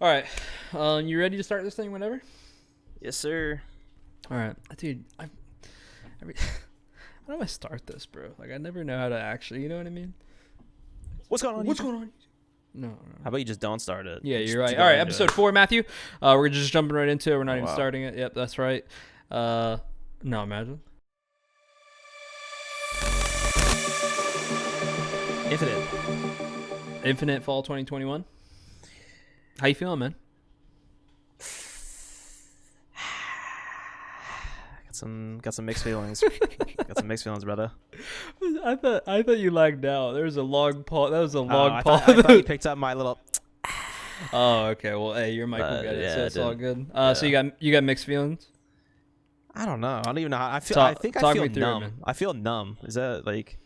All right. You ready to start this thing whenever? Yes, sir. All right. Dude, every, how do I start this, bro? Like, I never know how to actually, you know what I mean? What's going on? What's going on? No. How about you just don't start it? Yeah, Just you're right. go All right, into episode it. 4, Matthew. We're just jumping right into it. We're not Oh, even wow. starting it. Yep, that's right. No, imagine. Infinite Fall 2021. How you feeling, man? Got some mixed feelings. Got some mixed feelings, brother. I thought you lagged out. There was a long pause. That was a long I pause. thought you picked up my little. Oh, okay. Well, hey, your mic will get it, yeah, so it it's all did. good. Yeah. So you got mixed feelings. I don't know. I don't even know how I feel. Talk- I think I talk feel me through it, numb. man. I feel numb. Is that like?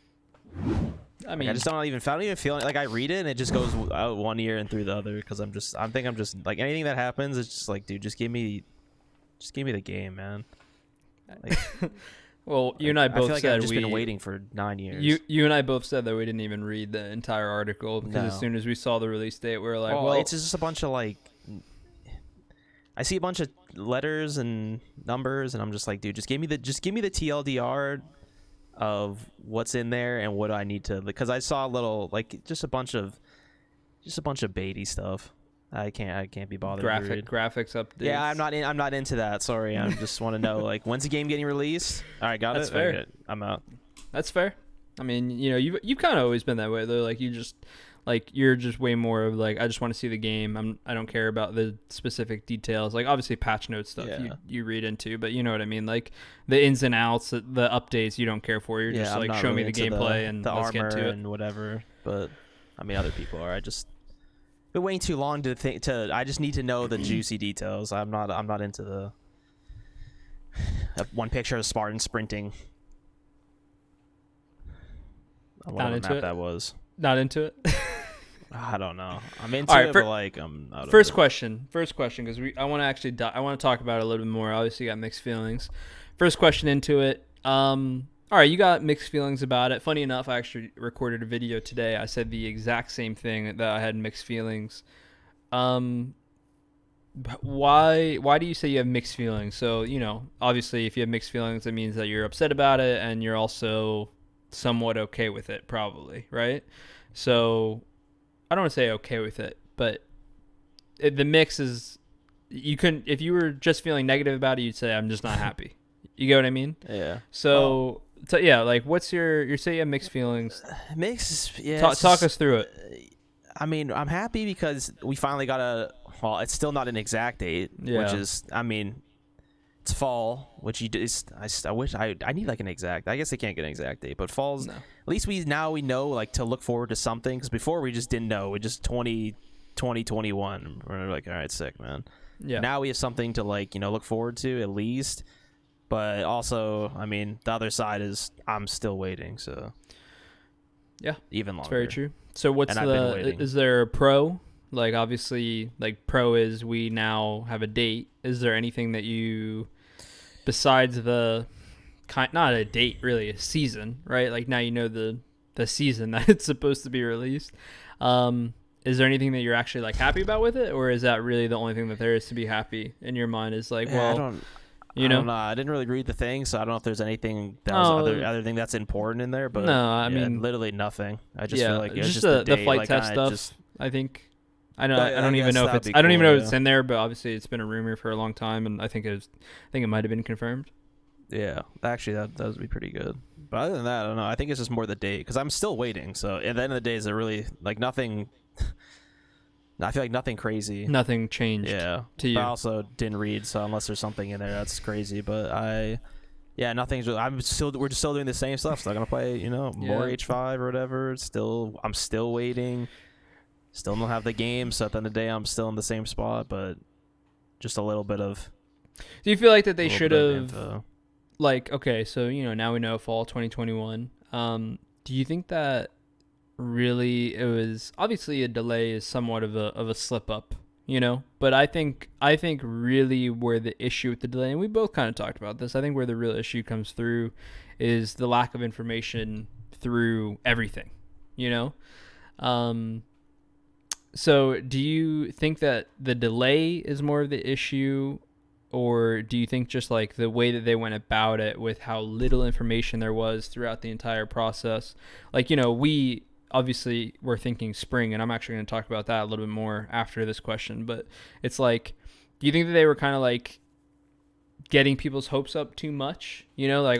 I mean, I just don't even feel it. Like I read it and it just goes out one ear and through the other because I'm just like anything that happens. It's just like, dude, just give me the game, man. Like, well, you and I I both feel like said I've just been waiting for 9 years. You and I both said that we didn't even read the entire article because as No. soon as we saw the release date, we were like, well, well, it's just a bunch of like. I see a bunch of letters and numbers, and I'm just like, dude, just give me the TLDR of what's in there and what I need to, because I saw a little like just a bunch of baity stuff. I can't be bothered to read. graphics updates. Yeah, I'm not into that. Sorry, I just want to know like when's the game getting released. All right, got That's it. fair. Okay, I'm out. That's fair. I mean, you know, you've kind of always been that way though. Like you're just way more of like, I just want to see the game. I don't care about the specific details. Like obviously patch notes stuff Yeah. you read into, but you know what I mean. Like the ins and outs, the updates you don't care for. You're just I'm like, not show me really the into gameplay and the let's armor get to it. and whatever. But I mean, other people are. I just been waiting too long to think. I just need to know the juicy details. I'm not into the one picture of Spartan sprinting. Whatever into map it? that was. Not into it. I don't know. I'm into All right, it, for- but like I'm out of First it. question, because I want to actually I want to talk about it a little bit more. Obviously, you got mixed feelings. First question into it. All right, you got mixed feelings about it. Funny enough, I actually recorded a video today. I said the exact same thing that I had mixed feelings. Why do you say you have mixed feelings? So you know, obviously, if you have mixed feelings, that means that you're upset about it and you're also somewhat okay with it, probably, right? So I don't want to say okay with it, but the mix is, you couldn't, if you were just feeling negative about it, you'd say I'm just not happy. You get what I mean? Yeah. So yeah, like what's you say you have mixed feelings. Mix. Yeah. Talk us through it. I mean, I'm happy because we finally got well, it's still not an exact date, Yeah. which is, I mean, it's fall, which I wish I need like an exact. I guess they can't get an exact date, but fall's No. at least we know like to look forward to something, because before we just didn't know. We just 2021. We're like, all right, sick, man. Yeah. Now we have something to like look forward to at least, but also, I mean, the other side is I'm still waiting, so Yeah. even longer. It's very true. So what's And I've been waiting. is there a pro? Like obviously, like pro is we now have a date. Is there anything that you, besides the not a date really, a season, right? Like now you know the season that it's supposed to be released. Is there anything that you're actually like happy about with it, or is that really the only thing that there is to be happy in your mind? Is like, Yeah, well, I don't you know, know. I didn't really read the thing, so I don't know if there's anything that was other thing that's important in there. But no, I yeah, mean, literally nothing. I just yeah, feel like it's just just the date, flight like, test I stuff. just- I think. I don't I even guess know if that'd it's. be I don't even know cool, if it's yeah. in there, but obviously it's been a rumor for a long time, and I think it might have been confirmed. Yeah, actually, that would be pretty good. But other than that, I don't know. I think it's just more the date, because I'm still waiting. So at the end of the day, is it really like nothing? I feel like nothing crazy. Nothing changed. Yeah, to you. But I also didn't read, so unless there's something in there that's crazy. But nothing's really. We're still doing the same stuff. Still gonna play, more Yeah. H5 or whatever. I'm still waiting. Still don't have the game, so at the end of the day, I'm still in the same spot. But just a little bit of. Do you feel like that they little should bit of have, info. like, okay, so now we know fall 2021. Do you think that really it was obviously a delay is somewhat of a slip up, but I think really where the issue with the delay, and we both kind of talked about this, I think where the real issue comes through is the lack of information through everything, So, do you think that the delay is more of the issue, or do you think just like the way that they went about it with how little information there was throughout the entire process? Like, we obviously were thinking spring, and I'm actually going to talk about that a little bit more after this question, but it's like, do you think that they were kind of like getting people's hopes up too much? Halo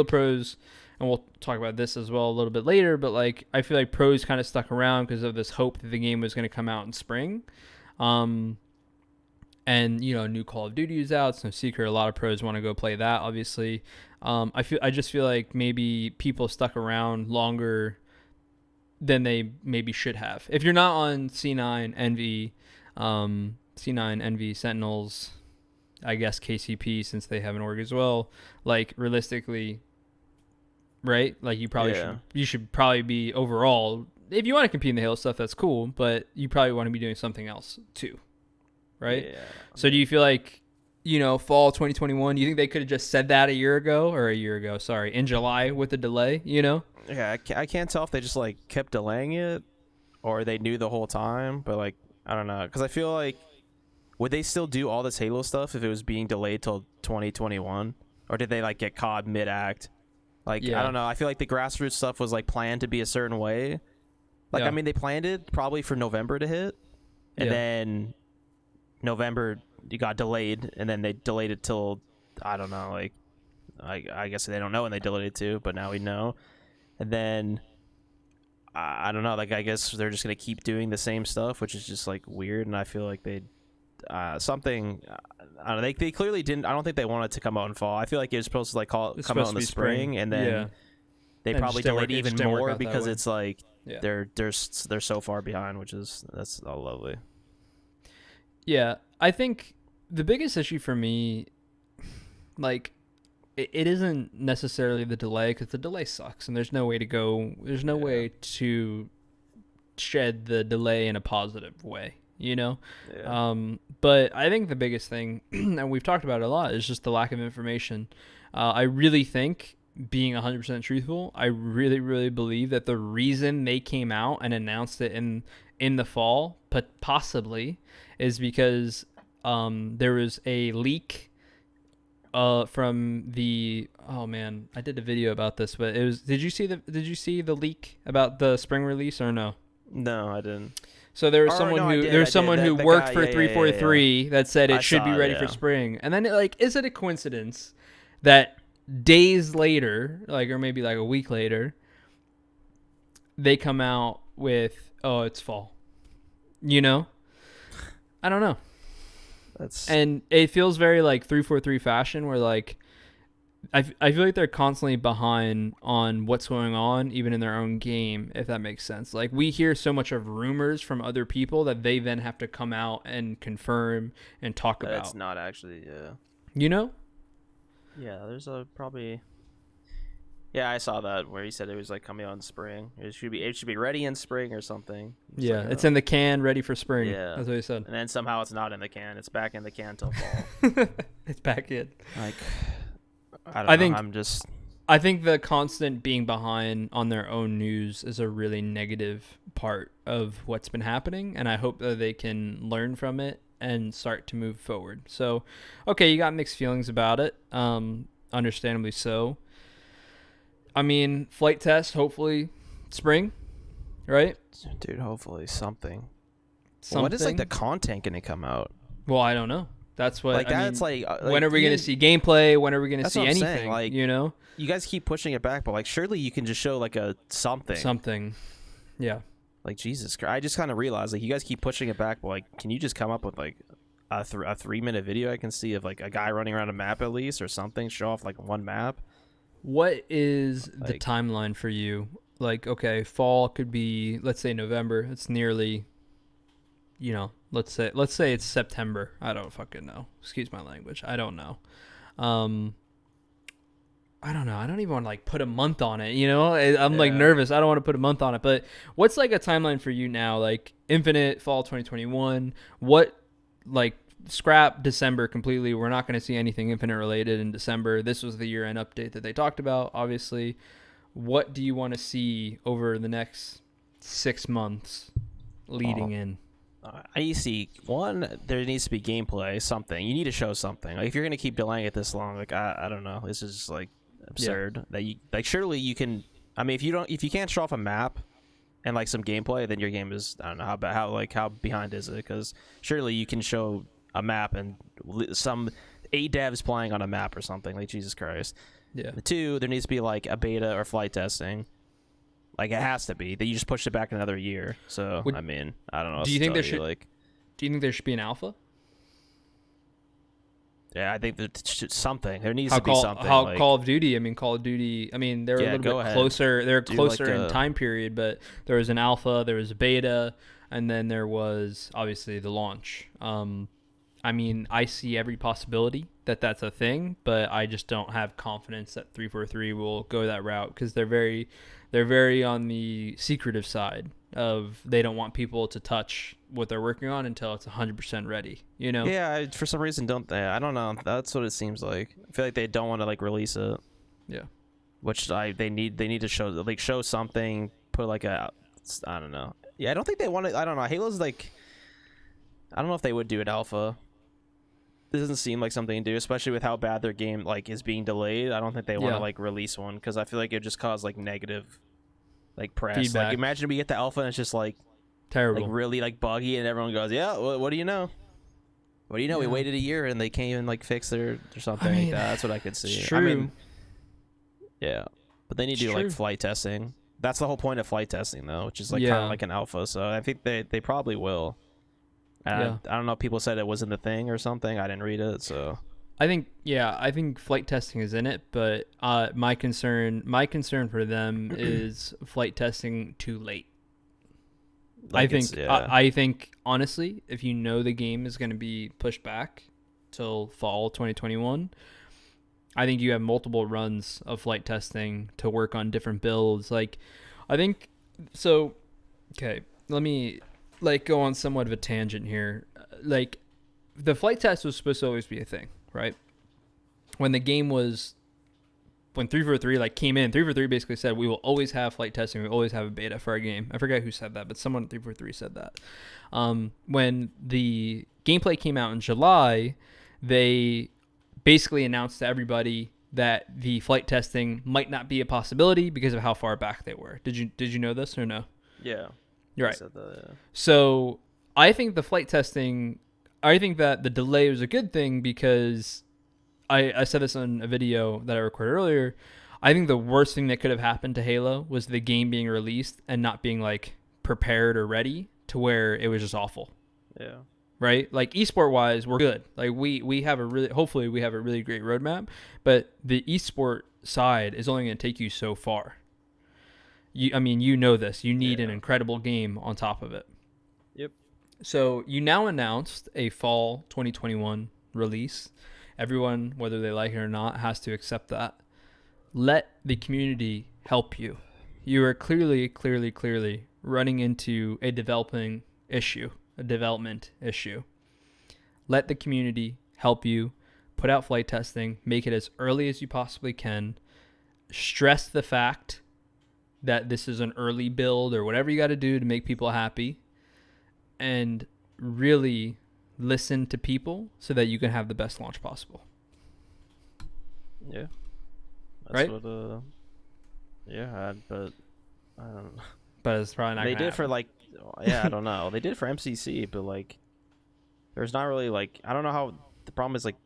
Pros, and we'll talk about this as well a little bit later, but like I feel like pros kind of stuck around because of this hope that the game was going to come out in spring. And new Call of Duty is out. It's no secret a lot of pros want to go play that, obviously. I just feel like maybe people stuck around longer than they maybe should have. If you're not on C9 Envy, C9 Envy Sentinels, I guess KCP, since they have an org as well, like realistically, right? Like you should probably be overall, if you want to compete in the Halo stuff, that's cool, but you probably want to be doing something else too, right? Yeah. So do you feel like, fall 2021, do you think they could have just said that in July with the delay, Yeah, I can't tell if they just like kept delaying it or they knew the whole time, but like I don't know, because I feel like would they still do all this Halo stuff if it was being delayed till 2021, or did they like get caught mid-act? Like I don't know. I feel like the grassroots stuff was like planned to be a certain way. Like I mean, they planned it probably for November to hit, and then November it got delayed, and then they delayed it till I don't know. Like I guess they don't know when they delayed it to, but now we know. And then I don't know. Like I guess they're just gonna keep doing the same stuff, which is just like weird. And I feel like they something. I don't know, they clearly didn't. I don't think they wanted to come out in fall. I feel like it was supposed to like come out in the spring, and then they probably delayed even more because it's like they're so far behind, that's all lovely. Yeah, I think the biggest issue for me, like, it isn't necessarily the delay, because the delay sucks, and there's no way to go. There's no way to shed the delay in a positive way, Yeah. But I think the biggest thing, and we've talked about it a lot, is just the lack of information. I really think, being 100% truthful, I really, really believe that the reason they came out and announced it in the fall, but possibly, is because there was a leak from the I did a video about this, but it was did you see the leak about the spring release or no? No, I didn't. So there was someone who worked for 343 that said it should be ready for spring. And then is it a coincidence that days later, or maybe like a week later, they come out with, oh, it's fall? I don't know. And it feels very like 343 fashion, where I feel like they're constantly behind on what's going on, even in their own game, if that makes sense. Like, we hear so much of rumors from other people that they then have to come out and confirm and talk about. It's not actually, Yeah, there's probably... Yeah, I saw that where he said it was like coming out in spring. It should be ready in spring or something. It's in the can, ready for spring. Yeah, that's what he said. And then somehow it's not in the can. It's back in the can till fall. It's back in. Like... I think the constant being behind on their own news is a really negative part of what's been happening, and I hope that they can learn from it and start to move forward. So, okay, you got mixed feelings about it, understandably so. I mean, flight test, hopefully spring, right? Dude, hopefully something. Well, when is the content going to come out? Well, I don't know. That's what that's when are we going to see gameplay? When are we going to see anything? Like, you guys keep pushing it back, but like surely you can just show like a something. Yeah. Like, Jesus Christ. I just kind of realized like you guys keep pushing it back, but like can you just come up with like a 3-minute video I can see of like a guy running around a map at least or something, show off like one map? What is the timeline for you? Like, okay, fall could be, let's say November. It's nearly, let's say it's September. I don't fucking know. Excuse my language. I don't know. I don't know. I don't even want to like put a month on it. I'm like nervous. I don't want to put a month on it. But what's like a timeline for you now? Like Infinite fall 2021. What scrap December completely. We're not going to see anything Infinite related in December. This was the year-end update that they talked about, obviously. What do you want to see over the next 6 months leading in. I see one. There needs to be gameplay, something. You need to show something. Like if you're gonna keep delaying it this long, like I don't know. This is just like absurd. That you like. Surely you can. I mean, if you can't show off a map and like some gameplay, then your game is, I don't know how behind is it? Because surely you can show a map and some 8 devs playing on a map or something. Like Jesus Christ. Yeah. The 2, there needs to be like a beta or flight testing. Like it has to be. That you just pushed it back another year. So I mean, I don't know. Do you think there should like? Do you think there should be an alpha? Yeah, I think that something. There needs to be something. How like, Call of Duty? I mean, Call of Duty. I mean, they're a little bit closer. They're closer in time period, but there was an alpha, there was a beta, and then there was obviously the launch. I mean, I see every possibility that that's a thing, but I just don't have confidence that 343 will go that route because they're very on the secretive side of they don't want people to touch what they're working on until it's 100% ready, you know? Yeah, for some reason don't they? I don't know. That's what it seems like. I feel like they don't want to like release it. Yeah. Which they need to show something, put like a, I don't know. Yeah, I don't think they want to. I don't know. Halo's like, I don't know if they would do an alpha. This doesn't seem like something to do, especially with how bad their game like is being delayed. I don't think they want to like release one because I feel like it just cause like negative like press. Feedback. Like imagine we get the alpha and it's just like terrible, like really like buggy, and everyone goes, "Yeah, what do you know? What do you know? Yeah. We waited a year and they can't even like fix their or something like that." That's what I could see. True. I mean, yeah, but they need to do like flight testing. That's the whole point of flight testing, though, which is like kind of like an alpha. So I think they probably will. I don't know. People said it wasn't the thing or something. I didn't read it, so. I think flight testing is in it, but my concern for them is flight testing too late. Like I think honestly, if you know the game is going to be pushed back till fall 2021, I think you have multiple runs of flight testing to work on different builds. Like, I think so. Okay, let me like go on somewhat of a tangent here. Like, the flight test was supposed to always be a thing, right? When 343 like came in, 343 basically said we will always have flight testing, we always have a beta for our game. I forget who said that, but someone at 343 said that. When the gameplay came out in July, they basically announced to everybody that the flight testing might not be a possibility because of how far back they were. Did you know this or no? Yeah. You're right. Said that, yeah. So I think the flight testing, I think that the delay was a good thing because I said this on a video that I recorded earlier. I think the worst thing that could have happened to Halo was the game being released and not being like prepared or ready to where it was just awful. Yeah. Right? Like esport wise, we're good. Like we have hopefully we have a really great roadmap, but the esport side is only going to take you so far. You know this. You need an incredible game on top of it. Yep. So you now announced a fall 2021 release. Everyone, whether they like it or not, has to accept that. Let the community help you. You are clearly running into a development issue. Let the community help you. Put out flight testing. Make it as early as you possibly can. Stress the fact that this is an early build or whatever you got to do to make people happy. And really listen to people so that you can have the best launch possible. Yeah. That's right? What, yeah, but I don't know. But it's probably not They gonna did happen. for like, yeah, I don't know. They did for MCC, but like, there's not really like, I don't know how, the problem is like,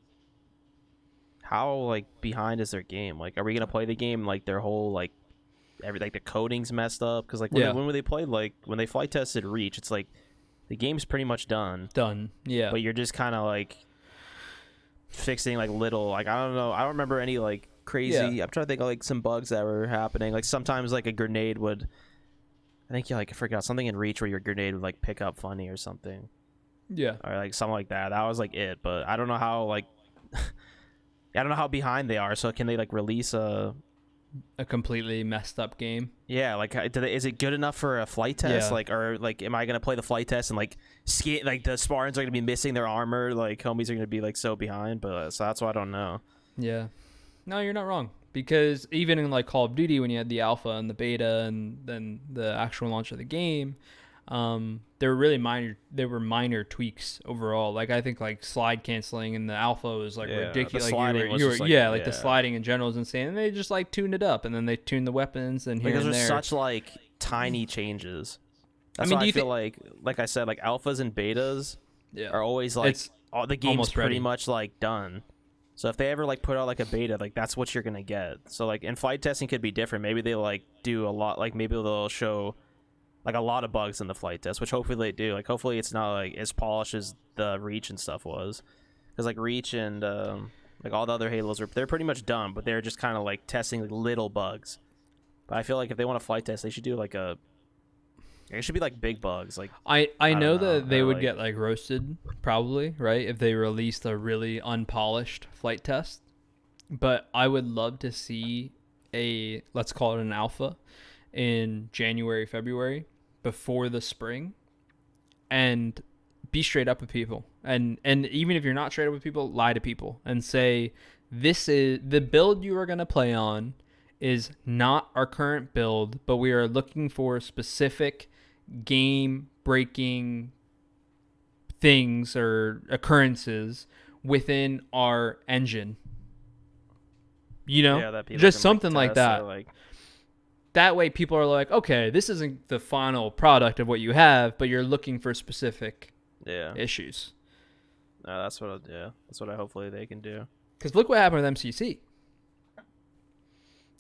how like behind is their game? Like, are we gonna play the game like their whole like, the coding's messed up? Because like when they played, like when they flight tested Reach, it's like the game's pretty much done. Yeah. But you're just kind of like fixing like little, like I don't know, I don't remember any like crazy. I'm trying to think of like some bugs that were happening. Like sometimes like a grenade would, I think I forgot something in Reach where your grenade would like pick up funny or something. Yeah. Or like something like that. That was like it. But I don't know how like I don't know how behind they are. So can they like release a completely messed up game? Yeah, like is it good enough for a flight test? Yeah. Like, or like, am I gonna play the flight test and like like the Spartans are gonna be missing their armor? Like, homies are gonna be like so behind. But so that's why I don't know. Yeah, no, you're not wrong, because even in like Call of Duty when you had the alpha and the beta and then the actual launch of the game, They were really minor. They were minor tweaks overall. Like I think like slide canceling in the alpha was like Yeah, the ridiculous. Like sliding was you were just, like, yeah, like the yeah. sliding in general is insane. And they just like tuned it up, and then they tuned the weapons and here Because and there's there. such like tiny changes. That's mean, why do I you feel like I said, like alphas and betas Yeah, are always like it's all the game's almost pretty ready. much like done. So if they ever like put out like a beta, like that's what you're gonna get. So like in flight testing could be different. Maybe they like do a lot. Like maybe they'll show like a lot of bugs in the flight test, which hopefully they do. Like hopefully it's not like as polished as the Reach and stuff was, because like Reach and like all the other Halos they're pretty much done, but they're just kind of like testing like little bugs. But I feel like if they want to flight test, they should do like it should be like big bugs. Like I don't know know, that they or, would like- get like roasted probably, right, if they released a really unpolished flight test. But I would love to see a, let's call it an alpha, in January, February, before the spring, and be straight up with people. And even if you're not straight up with people, lie to people and say, this is the build you are going to play on is not our current build, but we are looking for specific game breaking things or occurrences within our engine. You know, yeah, that people just can, something like test that. or, like That way people are like, okay, this isn't the final product of what you have, but you're looking for specific yeah. issues. That's what that's what I hopefully they can do. Because look what happened with MCC.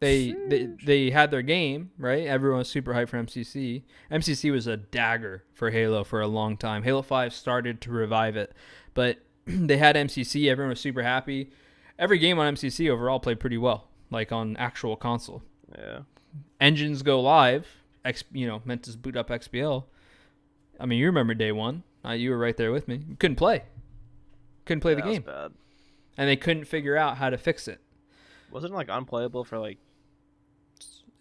They had their game, right? Everyone was super hyped for MCC. MCC was a dagger for Halo for a long time. Halo 5 started to revive it, but they had MCC. Everyone was super happy. Every game on MCC overall played pretty well, like on actual console. Yeah. Engines go live, meant to boot up XBL. I mean, you remember day one. You were right there with me. You couldn't play the That was game. bad. And they couldn't figure out how to fix it. Wasn't it like unplayable for like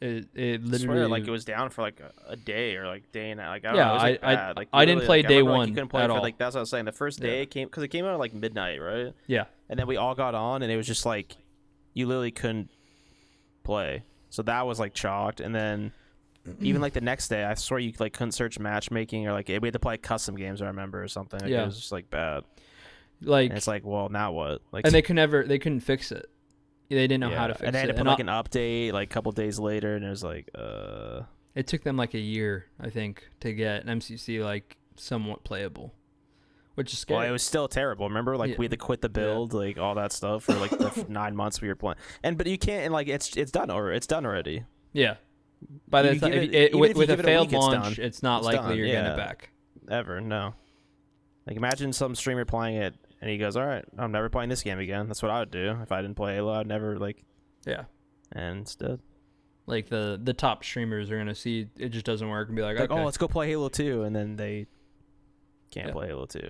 It I literally swear, like it was down for like a day or like day and like I don't Yeah, know. It was, like, I- bad. Like, I didn't literally, play like, I day remember, like, one you couldn't play at it for, all. like that's what I was saying. The first day Yeah. it came because it came out at like midnight, right? Yeah. And then we all got on, and it was just like you literally couldn't play. So that was like chalked, and then even like the next day, I swear you like couldn't search matchmaking or like we had to play custom games. I remember or something. Like, Yeah. It was just like bad. Like And it's like, well, now what? Like, and they couldn't fix it. They didn't know how to fix and they had it. to put like an update like a couple days later, and it was like, It took them like a year, I think, to get an MCC like somewhat playable, which is scary. well, it was still terrible. Remember, like Yeah. we had to quit the build, like all that stuff for like the 9 months we were playing. But you can't, and like it's done or it's done already. Yeah. By the You time give it- it, even with, if you with a give it a failed week, it's launch, done. it's not It's likely done, you're getting yeah. it back. Ever, no. Like imagine some streamer playing it and he goes, "All right, I'm never playing this game again." That's what I would do if I didn't play Halo. I'd never like, Yeah. and instead Like the top streamers are gonna see it just doesn't work and be like, like, okay. "Oh, let's go play Halo 2," and then they can't Yeah. play Halo 2.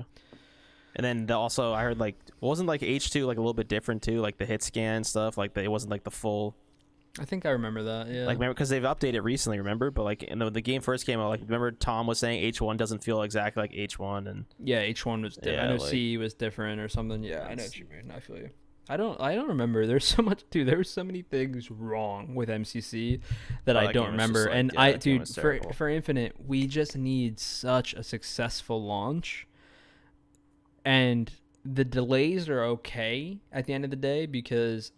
And then also I heard like wasn't like H2 like a little bit different too, like the hit scan stuff, like it wasn't like the full. I think I remember that. Yeah. Like remember because they've updated recently, remember? But like when the game first came out, like remember Tom was saying H1 doesn't feel exactly like H1, and yeah, H1 was different. I Yeah, know like- C was different or something. Yeah, I know what you mean. I feel you. I don't remember. There's so much, dude. There were so many things wrong with MCC that Oh, I that don't game was remember. just, like, And yeah, that game was for terrible. for Infinite, we just need such a successful launch, and the delays are okay at the end of the day because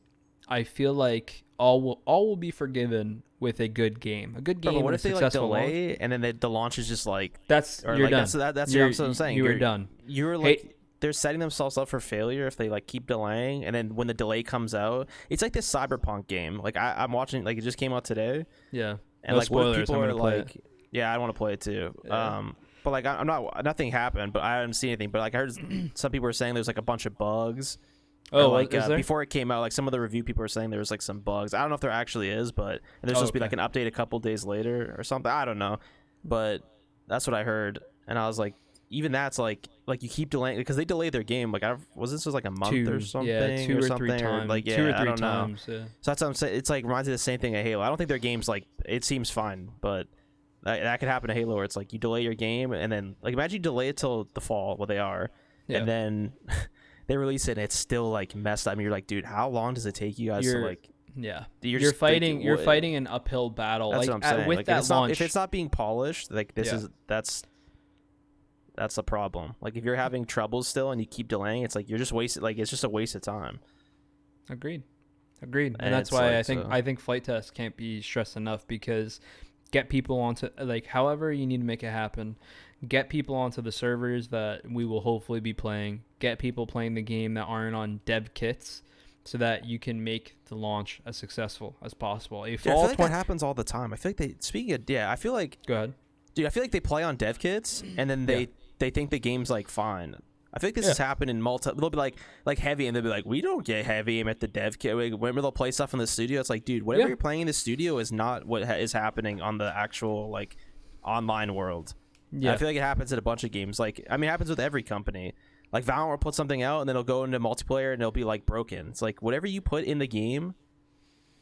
I feel like all will be forgiven with a good game. A good Bro, game but what and a if they like successful launch. delay and then the launch is just like That's or you're like done. that's You're- what I'm saying. You were You're done. You're like they're setting themselves up for failure if they like keep delaying, and then when the delay comes out, it's like this Cyberpunk game. Like I'm watching, like it just came out today, Yeah. and No like what spoilers. people I'm are gonna play like, it. yeah, I want to play it too. Yeah. But like I'm not, nothing happened, but I haven't seen anything. But like I heard some people were saying there's like a bunch of bugs. Oh, Or, like is there? before it came out, like some of the review people were saying there was like some bugs. I don't know if there actually is, but and there's supposed to be like okay. an update a couple days later or something. I don't know, but that's what I heard, and I was like, even that's like you keep delaying because they delayed their game. Like this was like a month or something, yeah, two or or something, three times. like yeah, two or I three don't know. times. Yeah. So that's what I'm saying. It's like reminds me of the same thing at Halo. I don't think their game's like it seems fine, but that could happen to Halo where it's like you delay your game and then like imagine you delay it till the fall, what they are, Yeah. and then they release it and it's still like messed up. I mean, you're like, dude, how long does it take you guys to like? Yeah, You're you're just like, fighting. You're fighting an uphill battle. That's Like what I'm saying. with Like that launch, if it's not being polished, like Yeah. that's a problem. Like if you're having troubles still and you keep delaying, it's like you're just wasted. Like it's just a waste of time. Agreed. And And that's it's why like, I think flight tests can't be stressed enough, because get people onto, like, however you need to make it happen. Get people onto the servers that we will hopefully be playing. Get people playing the game that aren't on dev kits, so that you can make the launch as successful as possible. If I all feel like 20 that happens all the time. I feel like I feel like, Go ahead. dude, I feel like they play on dev kits and then they think the game's like fine. I feel like this has happened in they'll be like heavy, and they'll be like, we don't get heavy aim at the dev kit. Whenever they'll play stuff in the studio, it's like, dude, whatever you're playing in the studio is not what is happening on the actual like online world. Yeah, I feel like it happens in a bunch of games. Like, I mean, it happens with every company. Like Valorant will put something out and then it'll go into multiplayer and it'll be like broken. It's like whatever you put in the game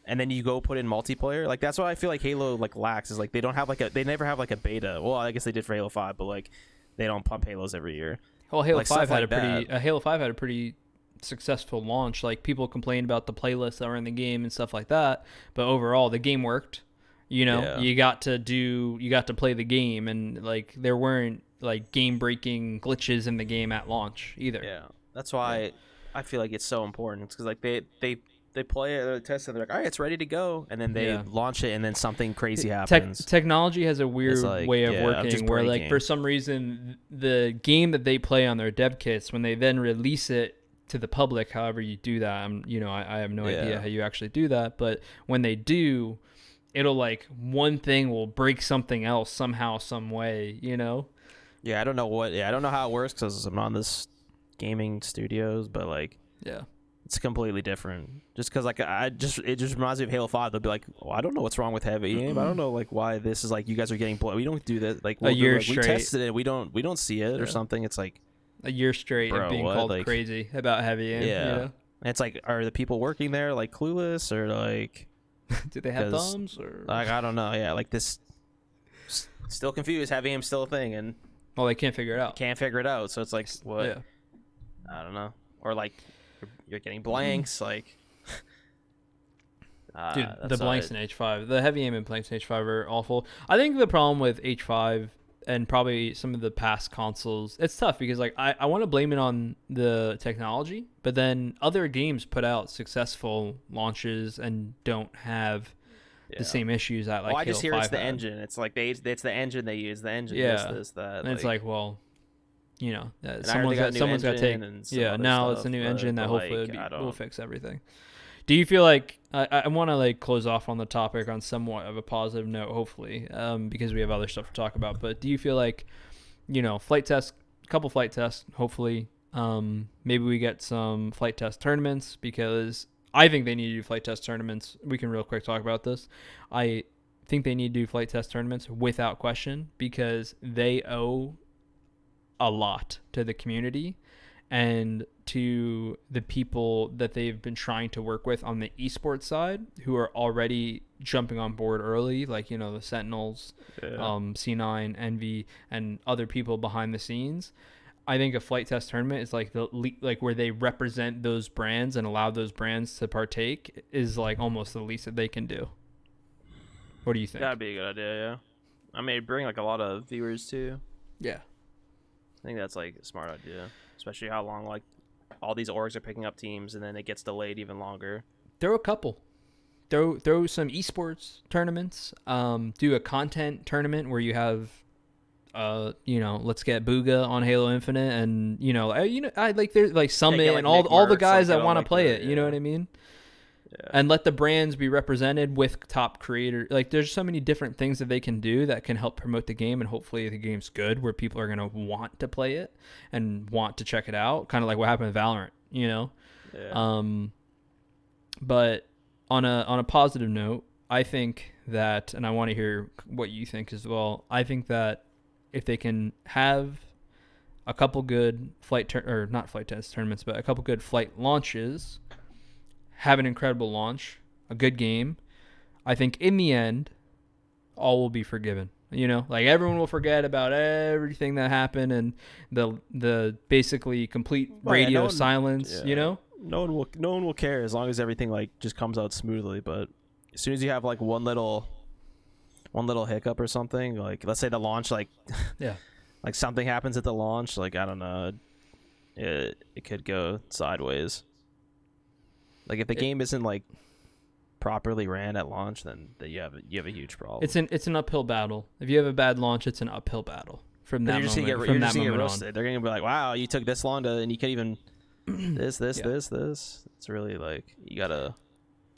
and then you go put in multiplayer. Like that's what I feel like Halo like lacks, is like they never have like a beta. Well, I guess they did for Halo 5, but like they don't pump Halos every year. Well, Halo Like, 5 had stuff like Halo 5 had a pretty successful launch. Like, people complained about the playlists that were in the game and stuff like that, but overall the game worked. You know, you got to play the game, and like there weren't like game-breaking glitches in the game at launch either. Yeah, that's why I feel like it's so important. It's because like they play it, they test it, they're like, all right, it's ready to go, and then they launch it, and then something crazy happens. Technology has a weird way of working, where like for some reason the game that they play on their dev kits, when they then release it to the public, however you do that, I have no idea how you actually do that, but when they do, it'll like one thing will break something else somehow, some way, you know? Yeah, I don't know how it works because I'm not in this gaming studios, but like, it's completely different. Just because like it just reminds me of Halo 5. They'll be like, oh, I don't know what's wrong with heavy aim. I don't know like why this is like you guys are getting blown. We don't do that. Like a year like, straight. We tested it. We don't see it or something. It's like a year straight of being called like, crazy about heavy aim. Yeah, you know? And it's like, are the people working there like clueless, or like do they have thumbs, or like I don't know. Yeah, like this. Still confused. Heavy aim's still a thing, and they can't figure it out. So it's like, what? Yeah. I don't know. Or like you're getting blanks, like. Dude, the blanks in H5, the heavy aim and blanks in H5 are awful. I think the problem with H5 and probably some of the past consoles, it's tough because like I want to blame it on the technology, but then other games put out successful launches and don't have the same issues that like. I just hear it's the had. engine. It's like it's the engine they use. The engine. This, that. And it's like, well, you know, someone's got to take. Now it's a new engine that hopefully will fix everything. Do you feel like I want to like close off on the topic on somewhat of a positive note, hopefully, because we have other stuff to talk about. But do you feel like, you know, couple flight tests, hopefully, maybe we get some flight test tournaments, because I think they need to do flight test tournaments. We can real quick talk about this. I think they need to do flight test tournaments without question, because they owe a lot to the community and to the people that they've been trying to work with on the esports side, who are already jumping on board early, like, you know, the Sentinels, C9, Envy, and other people behind the scenes. I think a flight test tournament is like where they represent those brands and allow those brands to partake is like almost the least that they can do. What do you think? That'd be a good idea, yeah. I mean, it'd bring like a lot of viewers too. Yeah. I think that's like a smart idea, especially how long like all these orgs are picking up teams, and then it gets delayed even longer. Throw a couple. Throw some esports tournaments. Do a content tournament where you have, you know, let's get Booga on Halo Infinite, and I like there's like Summit and all the guys that want to play it. You know what I mean? Yeah. And let the brands be represented with top creators. Like, there's so many different things that they can do that can help promote the game, and hopefully the game's good, where people are going to want to play it and want to check it out. Kind of like what happened with Valorant, you know? Yeah. But on a positive note, I think that, and I want to hear what you think as well, I think that if they can have a couple good not flight test tournaments, but a couple good flight launches, have an incredible launch, a good game, I think in the end, all will be forgiven. You know, like everyone will forget about everything that happened and the basically complete radio silence. Yeah. You know, no one will care as long as everything like just comes out smoothly. But as soon as you have like one little hiccup or something, like let's say the launch, like Yeah. like something happens at the launch, like I don't know, it could go sideways. Like if the game isn't like properly ran at launch, then you have a huge problem. It's an uphill battle. If you have a bad launch, it's an uphill battle from that moment. You're just gonna get roasted. They're gonna be like, "Wow, you took this long and you can't even this." It's really like you gotta.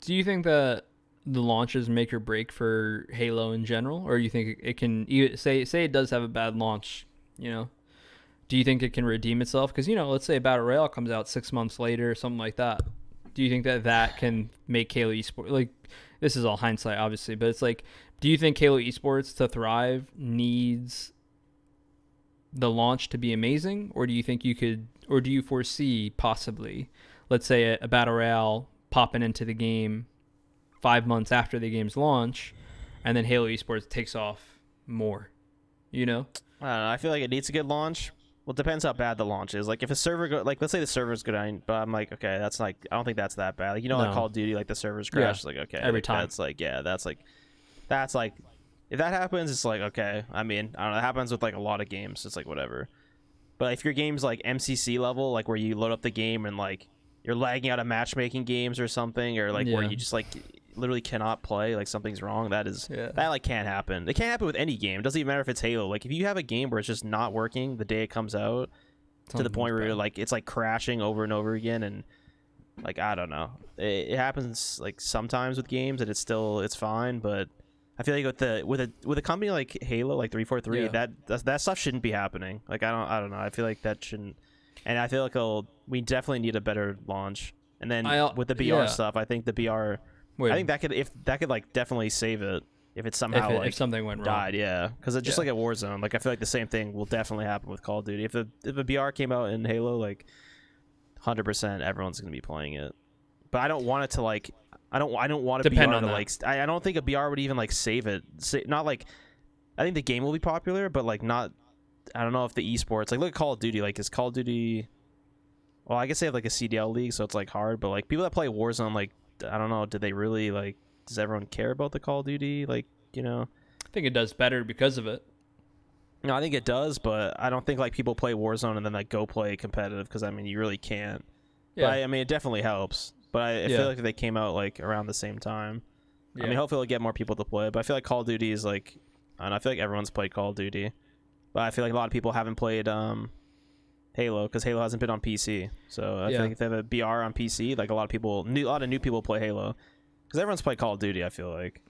Do you think that the launches make or break for Halo in general, or you think it can say it does have a bad launch? You know, do you think it can redeem itself? Because let's say Battle Royale comes out 6 months later, or something like that. Do you think that can make Halo esports, like, this is all hindsight obviously, but it's like, do you think Halo esports to thrive needs the launch to be amazing, or do you think or do you foresee possibly, let's say a Battle Royale popping into the game 5 months after the game's launch, and then Halo esports takes off more, I don't know. I feel like it needs a good launch. Well, it depends how bad the launch is. Like if a server like let's say the server's good, but I'm like, okay, that's like, I don't think that's that bad. Like like Call of Duty, like the servers crash, like okay, every like, time. That's like if that happens, it's like okay. I mean, I don't know. It happens with like a lot of games. It's like whatever. But if your game's like MCC level, like where you load up the game and like you're lagging out of matchmaking games or something, or like where you just like literally cannot play, like something's wrong, that like can't happen. It can't happen with any game. It doesn't even matter if it's Halo. Like if you have a game where it's just not working the day it comes out, to the point where you're like it's like crashing over and over again, and like I don't know, it happens like sometimes with games and it's fine. But I feel like with a company like Halo, like 343, that stuff shouldn't be happening. Like I don't know, I feel like that shouldn't. And I feel like we definitely need a better launch. And then with the BR stuff, I think the BR, I think that could like definitely save it if it somehow if something went wrong. Died, yeah. Because it's just like a Warzone. Like I feel like the same thing will definitely happen with Call of Duty. If a BR came out in Halo, like 100%, everyone's gonna be playing it. But I don't want it to like. I don't want a BR to like. I don't think a BR would even like save it. Not like. I think the game will be popular, but like not. I don't know if the esports, like look at Call of Duty, like is Call of Duty, well I guess they have like a CDL league, so it's like hard, but like people that play Warzone, like I don't know, do they really like, does everyone care about the Call of Duty, like I think it does better because of it. No, I think it does, but I don't think like people play Warzone and then like go play competitive, because I mean you really can't. But I mean it definitely helps, but I feel like if they came out like around the same time, I mean hopefully it'll get more people to play. But I feel like Call of Duty is like, I don't know, I feel like everyone's played Call of Duty. But I feel like a lot of people haven't played Halo, because Halo hasn't been on PC. So I feel like if they have a BR on PC, like a lot of new people play Halo, because everyone's played Call of Duty, I feel like.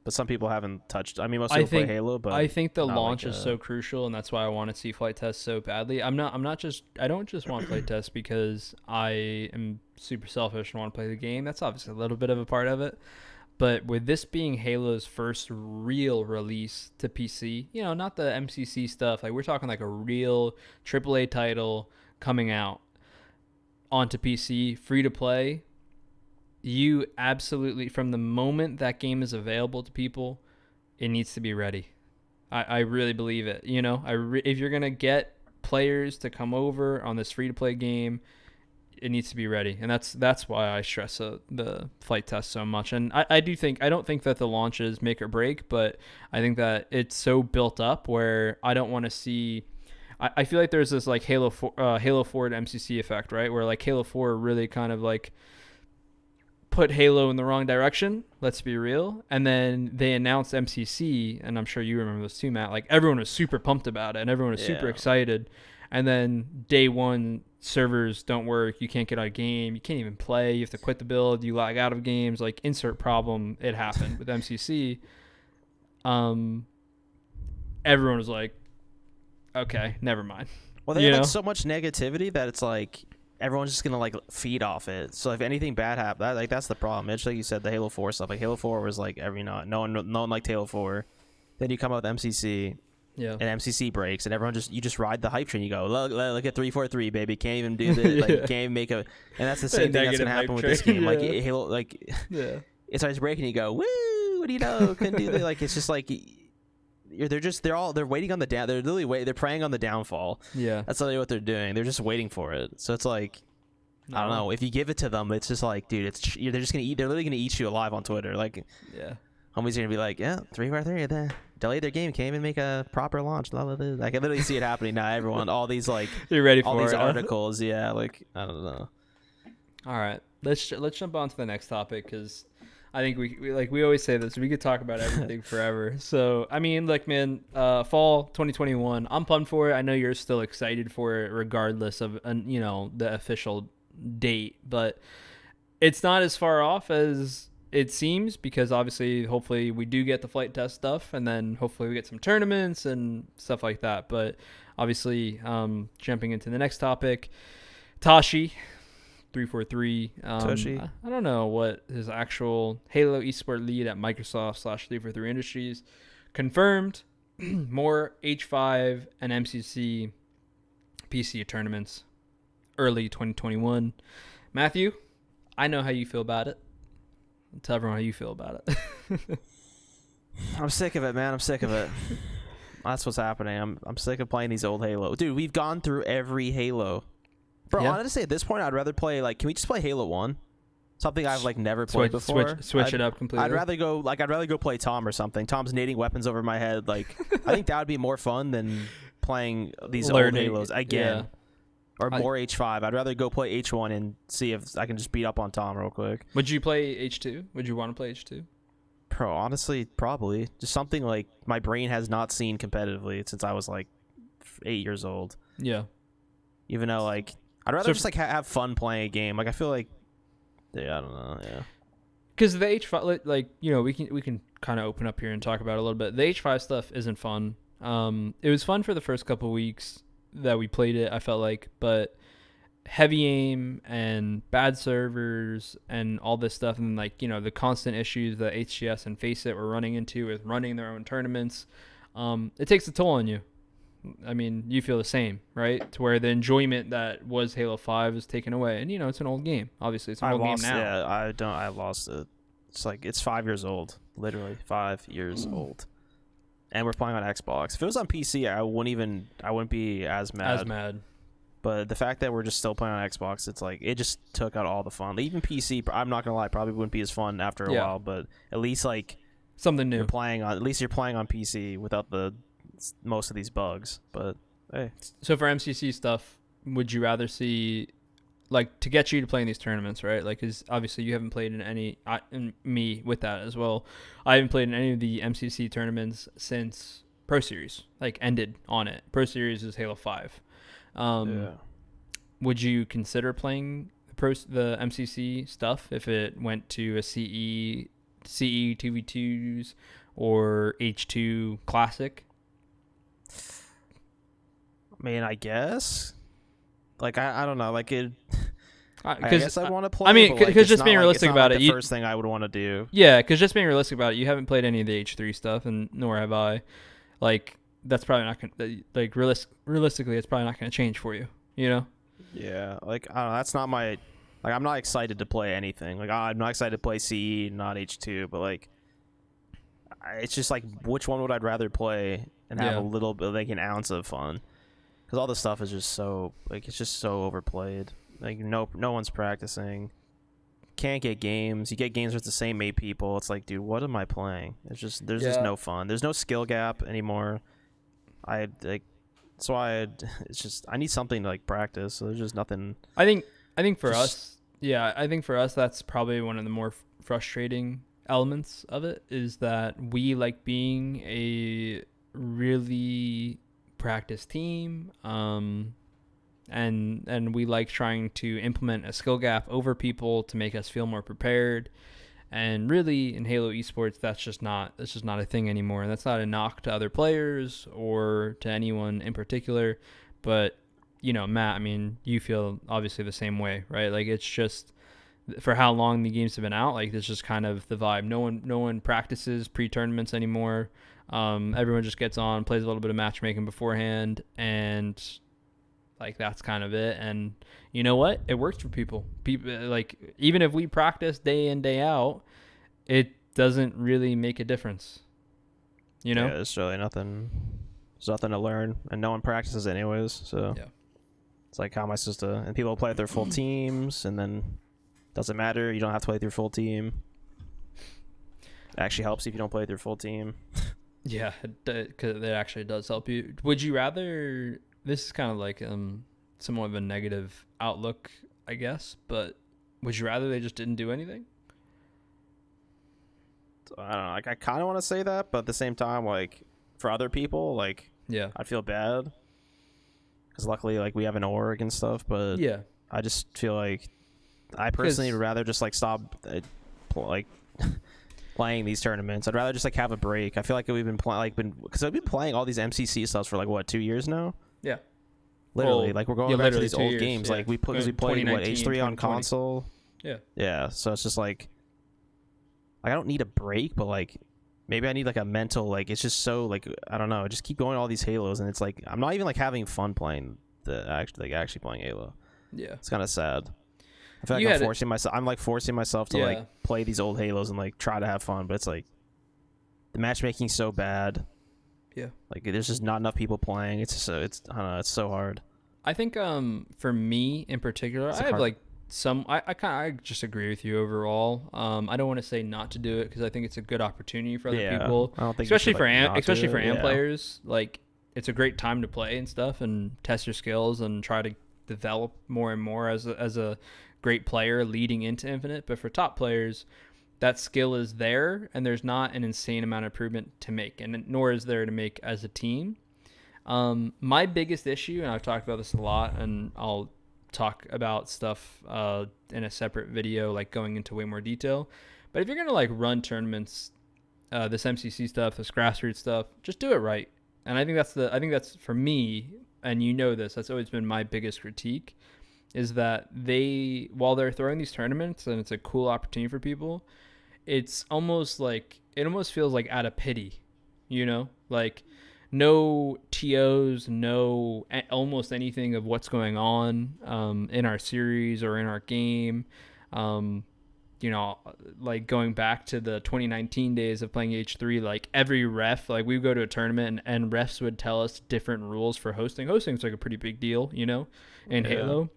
But some people haven't touched. I mean, most people play Halo, but I think the launch is so crucial, and that's why I want to see flight tests so badly. I don't just want flight tests because I am super selfish and want to play the game. That's obviously a little bit of a part of it. But with this being Halo's first real release to PC, not the MCC stuff, like we're talking like a real AAA title coming out onto PC, free to play, you absolutely, from the moment that game is available to people, it needs to be ready. I really believe it. If you're going to get players to come over on this free to play game, it needs to be ready, and that's why I stress the flight test so much. And I don't think that the launches make or break, but I think that it's so built up where I don't want to see. I feel like there's this like Halo 4 MCC effect, right? Where like Halo 4 really kind of like put Halo in the wrong direction. Let's be real. And then they announced MCC, and I'm sure you remember this too, Matt. Like everyone was super pumped about it, and everyone was super excited. And then day one, servers don't work. You can't get on a game. You can't even play. You have to quit the build. You lag out of games. Like insert problem. It happened with MCC. Everyone was like, okay, never mind. Well, they have like so much negativity that it's like everyone's just gonna like feed off it. So if anything bad happens, that's the problem. It's like you said, the Halo 4 stuff. Like Halo 4 was like no one liked Halo 4. Then you come out with MCC. Yeah. And MCC breaks, and everyone just ride the hype train. You go, look at 343, baby. Can't even do this. Like, can't even make a. And that's the same thing that's gonna happen with this game. Like Halo, like it starts breaking. You go, woo! What do you know? Couldn't do that. Like it's just like they're waiting on the down. They're literally they're preying on the downfall. Yeah. That's literally what they're doing. They're just waiting for it. So it's like, I don't No. know. If you give it to them, it's just like, dude, they're just gonna eat. They're literally gonna eat you alive on Twitter. Like, Yeah. homies are gonna be like, yeah, 3-3. They delayed their game. Can't even make a proper launch. Blah, blah, blah. I can literally see it happening now. Everyone, all these like, You're ready all for these it. Huh? articles. Yeah, like I don't know. All right. Let's jump on to the next topic because I think we always say this. We could talk about everything forever. So I mean, like, man, fall 2021. I'm pumped for it. I know you're still excited for it, regardless of the official date, but it's not as far off as it seems because obviously, hopefully, we do get the flight test stuff, and then hopefully we get some tournaments and stuff like that. But obviously, jumping into the next topic, Tashi. 343. Toshi. I don't know what his actual Halo eSport lead at Microsoft / 343 Industries confirmed more H5 and MCC PC tournaments early 2021. Matthew, I know how you feel about it. Tell everyone how you feel about it. I'm sick of it, man. I'm sick of it. That's what's happening. I'm sick of playing these old Halo. Dude, we've gone through every Halo. Bro, Yeah. honestly, at this point, I'd rather play, like, can we just play Halo 1? Something I've, like, never played before. Switch it up completely. I'd rather go play Tom or something. Tom's nading weapons over my head. Like, I think that would be more fun than playing these old Halos again. Yeah. Or more H5. I'd rather go play H1 and see if I can just beat up on Tom real quick. Would you play H2? Would you want to play H2? Bro, honestly, probably. Just something, like, my brain has not seen competitively since I was, like, 8 years old. Yeah. Even though, like, I'd rather just like have fun playing a game. Like I feel like, yeah, I don't know, yeah. Because the H5, like we can kind of open up here and talk about it a little bit. The H5 stuff isn't fun. It was fun for the first couple of weeks that we played it. I felt like, but heavy aim and bad servers and all this stuff, and like the constant issues that HGS and Faceit were running into with running their own tournaments. It takes a toll on you. I mean, you feel the same, right? To where the enjoyment that was Halo 5 is taken away. And, it's an old game. Obviously, it's an old game now. Yeah, I lost it. It's like, it's 5 years old. Literally 5 years old. And we're playing on Xbox. If it was on PC, I wouldn't be as mad. But the fact that we're just still playing on Xbox, it's like, it just took out all the fun. Even PC, I'm not going to lie, probably wouldn't be as fun after a while. But at least, like, something new. At least you're playing on PC without most of these bugs. But hey, so for MCC stuff, would you rather see, like, to get you to play in these tournaments, right? Like, because obviously you haven't played in any, and me with that as well, I haven't played in any of the MCC tournaments since Pro Series like ended on it. Pro Series is Halo 5. Would you consider playing the MCC stuff if it went to a CE 2v2s or H2 Classic? I mean, I guess. Like, I don't know. Like, I guess I want to play. I mean, because just being realistic about it, the first thing I would want to do. Yeah, because just being realistic about it, you haven't played any of the H3 stuff, and nor have I. Like, that's probably not going to, like, realistically, it's probably not going to change for you, Yeah, like, I don't know. That's not my, like, I'm not excited to play anything. Like, I'm not excited to play CE, not H2, but, like, it's just, like, which one would I rather play and have a little bit, like, an ounce of fun? Because all this stuff is just so, like, it's just so overplayed. Like, no one's practicing. Can't get games. You get games with the same 8 people. It's like, dude, what am I playing? It's just, there's just no fun. There's no skill gap anymore. That's why it's just, I need something to, like, practice. So there's just nothing. I think for us, that's probably one of the more frustrating elements of it, is that we like being a really practice team, and we like trying to implement a skill gap over people to make us feel more prepared. And really, in Halo esports, that's just not a thing anymore. And that's not a knock to other players or to anyone in particular, but Matt, I mean, you feel obviously the same way, right? Like, it's just, for how long the games have been out, like, it's just kind of the vibe. No one practices pre-tournaments anymore. Everyone just gets on, plays a little bit of matchmaking beforehand, and, like, that's kind of it. And you know what? It works for people. Like, even if we practice day in, day out, it doesn't really make a difference. Yeah, it's really nothing. There's nothing to learn, and no one practices anyways. So yeah. It's like, how am I supposed to? And people play with their full teams, and then doesn't matter. You don't have to play with your full team. It actually helps if you don't play with your full team. Yeah, because it actually does help you. Would you rather? This is kind of like somewhat of a negative outlook, I guess. But would you rather they just didn't do anything? I don't know. Like, I kind of want to say that, but at the same time, like, for other people, like, Yeah. I feel bad because luckily, like, we have an org and stuff. But Yeah. I just feel like I personally would rather just like stop, like. Playing these tournaments. I'd rather just like have a break. I feel like we've been playing because I've been playing all these MCC stuff for like what 2 years now. Yeah. Literally, Well, like we're going back to these 2 old years, games. yeah. Like we played what H3 on console. Yeah. Yeah. So it's just like I don't need a break, but like maybe I need like a mental like it's just so like I don't know. I just keep going to all these Halos, and it's like I'm not even like having fun playing actually playing Halo. Yeah. It's kind of sad. I feel like I'm forcing myself. I'm like forcing myself to like play these old Halos and like try to have fun, but it's like the matchmaking's so bad. Yeah, like there's just not enough people playing. It's I don't know. It's so hard. I think for me in particular, I have like I just agree with you overall. I don't want to say not to do it because I think it's a good opportunity for other people, I don't think especially should, for like, especially for AM players. Like it's a great time to play and stuff and test your skills and try to develop more and more as a great player leading into Infinite. But for top players, that skill is there and there's not an insane amount of improvement to make, and nor is there to make as a team. My biggest issue, and I've talked about this a lot, and I'll talk about stuff in a separate video, like going into way more detail. But if you're gonna like run tournaments, this MCC stuff, this grassroots stuff, just do it right. And I think that's for me, and you know this, that's always been my biggest critique, is that while they're throwing these tournaments and it's a cool opportunity for people, it almost feels like out of pity, like no TOs, no almost anything of what's going on in our series or in our game. Like going back to the 2019 days of playing H3, like every ref, like we would go to a tournament and refs would tell us different rules for hosting. Hosting's like a pretty big deal, in Halo.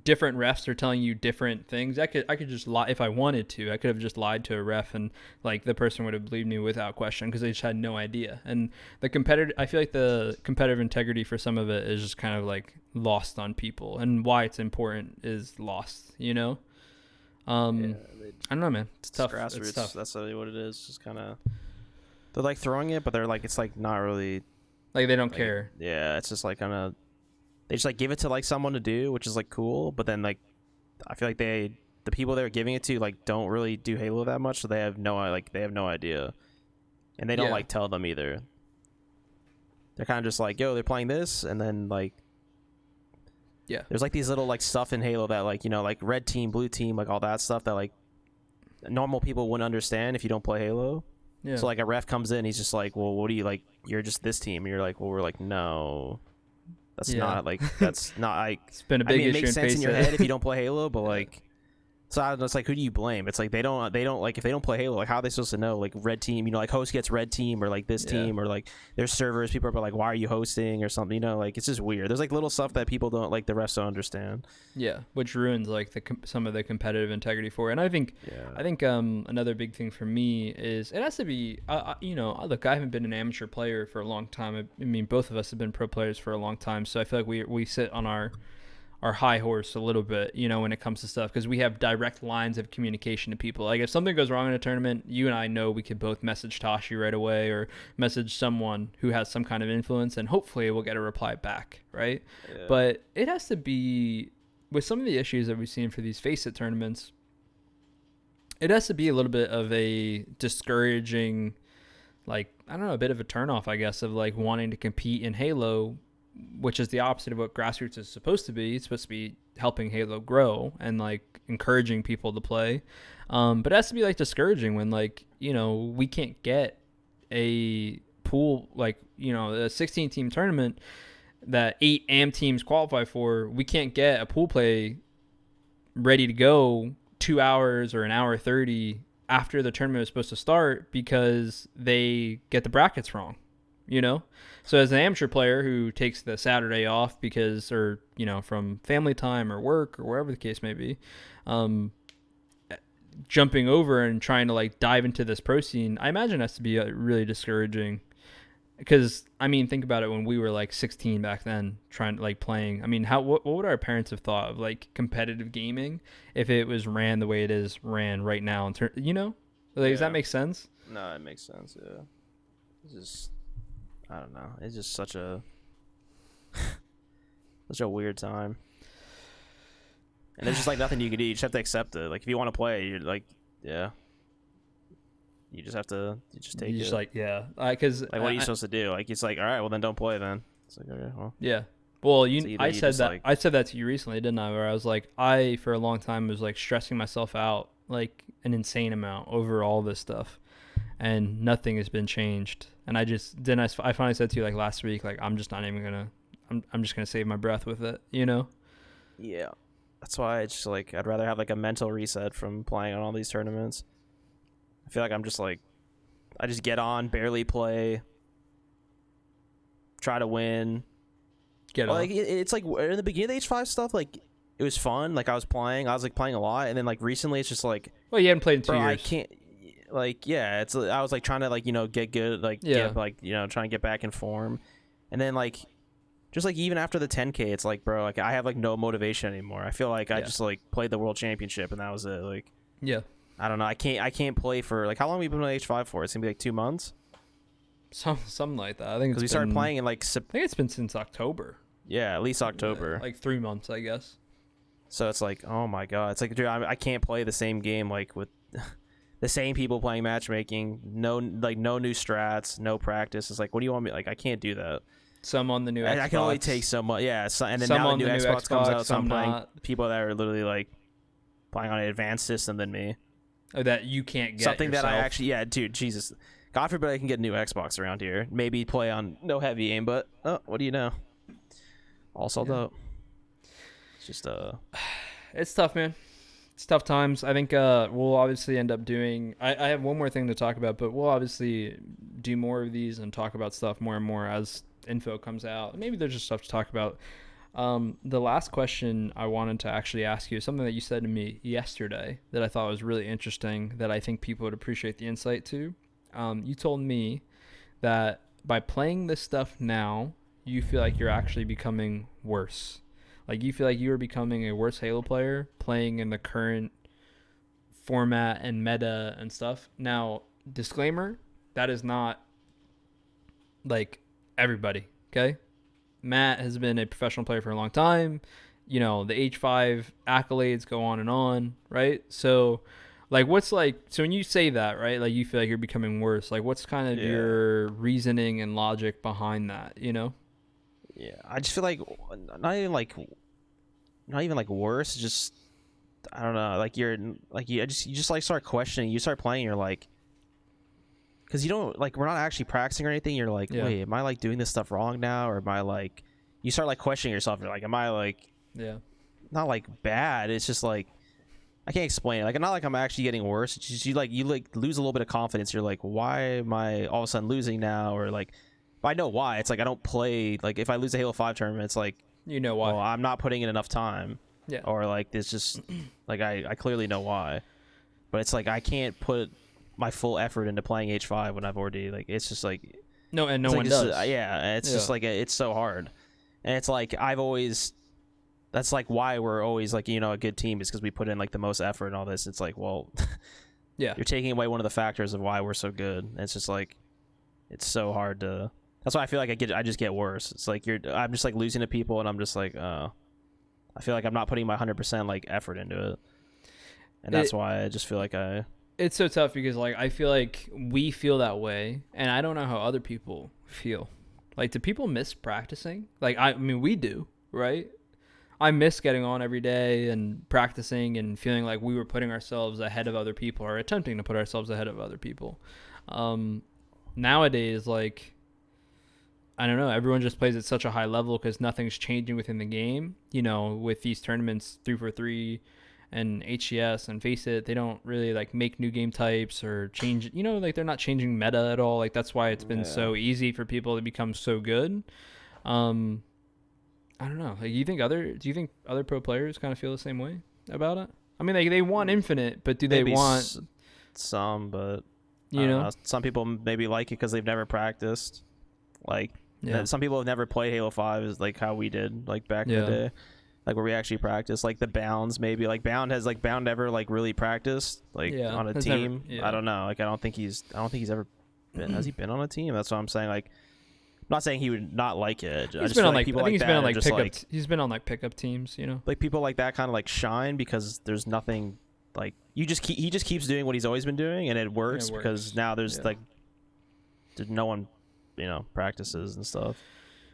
Different refs are telling you different things. I could just lie if I wanted to. I could have just lied to a ref and like the person would have believed me without question because they just had no idea. And I feel like the competitive integrity for some of it is just kind of like lost on people, and why it's important is lost. I don't know, man. It's tough. Grassroots. It's tough. That's really what it is. Just kind of they're like throwing it, but they're like it's like not really like they don't care. Yeah, it's just like kind of. They just like give it to like someone to do, which is like cool, but then like I feel like the people they're giving it to like don't really do Halo that much, so they have no idea, and they don't like tell them either. They're kind of just like, yo, they're playing this, and then like there's like these little like stuff in Halo that like like red team, blue team, like all that stuff that like normal people wouldn't understand if you don't play Halo. Yeah. So like a ref comes in, he's just like, well, what do you like? You're just this team. And you're like, well, we're like, no. That's not like it's been a big issue. It makes sense in your head if you don't play Halo, but like so it's like who do you blame? It's like they don't like if they don't play Halo, like how are they supposed to know? Like red team, like host gets red team or like this team or like their servers, people are like why are you hosting or something, like it's just weird. There's like little stuff that people don't like the refs don't understand. Yeah, which ruins like some of the competitive integrity for it. And I think another big thing for me is it has to be look, I haven't been an amateur player for a long time. I mean both of us have been pro players for a long time, so I feel like we sit on our high horse a little bit, when it comes to stuff, because we have direct lines of communication to people. Like if something goes wrong in a tournament, you and I know we could both message Tashi right away or message someone who has some kind of influence, and hopefully we'll get a reply back, right? Yeah. But it has to be, with some of the issues that we've seen for these Face-It tournaments, it has to be a little bit of a discouraging, like, I don't know, a bit of a turnoff, I guess, of like wanting to compete in Halo, which is the opposite of what grassroots is supposed to be. It's supposed to be helping Halo grow and like encouraging people to play. But it has to be like discouraging when like, we can't get a pool, like, a 16 team tournament that 8 AM teams qualify for. We can't get a pool play ready to go 2 hours or an hour 30 after the tournament is supposed to start because they get the brackets wrong. you know? So as an amateur player who takes the Saturday off because, or, you know, from family time or work or wherever the case may be, um, jumping over and trying to like dive into this pro scene, I imagine has to be really discouraging. Because I mean, think about it. When we were like 16 back then, trying to like playing. I mean, what would our parents have thought of like competitive gaming if it was ran the way it is ran right now? You know, like, does that make sense? No, it makes sense. Yeah, it's just I don't know. It's just such a such a weird time, and there's just like nothing you can do. You just have to accept it. Like if you want to play, you're like, yeah. You just have to. You just take you it. Just like because like what are you supposed to do? Like it's like all right, well then don't play then. It's like okay, well yeah. Well, I you said that like, I said that to you recently, didn't I? Where I was like, I for a long time was like stressing myself out like an insane amount over all this stuff, and nothing has been changed. And I finally said to you like last week, like I'm just not even gonna. I'm just gonna save my breath with it, you know. Yeah, that's why it's just like I'd rather have like a mental reset from playing on all these tournaments. I feel like I'm just like, I just get on, barely play, try to win. Like it's like in the beginning of H5 stuff, like it was fun. Like I was like playing a lot, and then like recently it's just like, well, you haven't played in 2 years. I can't. Like yeah, it's I was like trying to like get good, like get like trying to get back in form, and then like just like even after the 10K, it's like bro, like I have like no motivation anymore. I feel like I just like played the world championship and that was it. Like I don't know. I can't play for like how long have we been on H5 for? It's gonna be like 2 months. Something like that. I think because we started playing in like I think it's been since October. Yeah, at least October. Like 3 months, I guess. So it's like, oh my god, it's like dude, I can't play the same game like with the same people playing matchmaking. No new strats, no practice. It's like, what do you want me? Like, I can't do that. Some on the new Xbox. I can only take so much. Yeah, and then some now on the new Xbox comes out, so I'm playing not. people that are literally like playing on an advanced system than me. Oh, that you can't get something yourself. That I actually, yeah, dude, Jesus, God forbid I can get a new Xbox around here. Maybe play on no heavy aim, but what do you know? All sold out. It's just it's tough, man. It's tough times. I think we'll obviously end up doing. I have one more thing to talk about, but we'll obviously do more of these and talk about stuff more and more as info comes out. Maybe there's just stuff to talk about. The last question I wanted to actually ask you is something that you said to me yesterday that I thought was really interesting, that I think people would appreciate the insight to. You told me that by playing this stuff now, you feel like you're actually becoming worse. Like you feel like you are becoming a worse Halo player playing in the current format and meta and stuff. Now, disclaimer, that is not like everybody, okay? Matt has been a professional player for a long time. You know, the H5 accolades go on, right? So, like, so when you say that, right, like you feel like you're becoming worse, like what's kind of your reasoning and logic behind that, you know? Yeah, I just feel like not even like worse, just I don't know, like you just like start questioning, you start playing, you're like, because you don't like, we're not actually practicing or anything, you're like, wait, am I like doing this stuff wrong now, or am I like, you start like questioning yourself, you're like, am I like not like bad, it's just like I can't explain it, like not like I'm actually getting worse, it's just you lose a little bit of confidence, you're like, why am I all of a sudden losing now, or like I know why. It's like I don't play, like if I lose a Halo 5 tournament, it's like, you know why. Well, I'm not putting in enough time. Yeah. Or like it's just like I clearly know why. But it's like I can't put my full effort into playing H5 when I've already like, it's just like no, and no one like does. It's just like it's so hard. And it's like that's like why we're always like, a good team, is because we put in like the most effort and all this. It's like, well, you're taking away one of the factors of why we're so good. And it's just like, it's so hard to. That's why I feel like I just get worse. It's like I'm just like losing to people, and I'm just like, I feel like I'm not putting my 100% like effort into it, and that's why I just feel like It's so tough because like I feel like we feel that way, and I don't know how other people feel. Like, do people miss practicing? Like I mean, we do, right? I miss getting on every day and practicing and feeling like we were putting ourselves ahead of other people, or attempting to put ourselves ahead of other people. Nowadays, like, I don't know, everyone just plays at such a high level because nothing's changing within the game, with these tournaments 3-for-3 and HCS and Face It, they don't really like make new game types or change, like they're not changing meta at all. Like that's why it's been so easy for people to become so good. I don't know. Like, do you think other pro players kind of feel the same way about it? I mean, they want Infinite, but do they want some? But you know, some people maybe like it because they've never practiced. Like, some people have never played Halo 5, is like how we did, like back in the day, like where we actually practiced. Like the Bounds, maybe like Bound ever like really practiced like on a team. I don't know. Like I don't think he's ever been. Has he been on a team? That's what I'm saying. Like, I'm not saying he would not like it. He's been on like people. I think he's been on like pickup. He's been on like pickup teams. Like people like that kind of like shine because there's nothing like he just keeps doing what he's always been doing, and it works, because now there's like there's no one practices and stuff.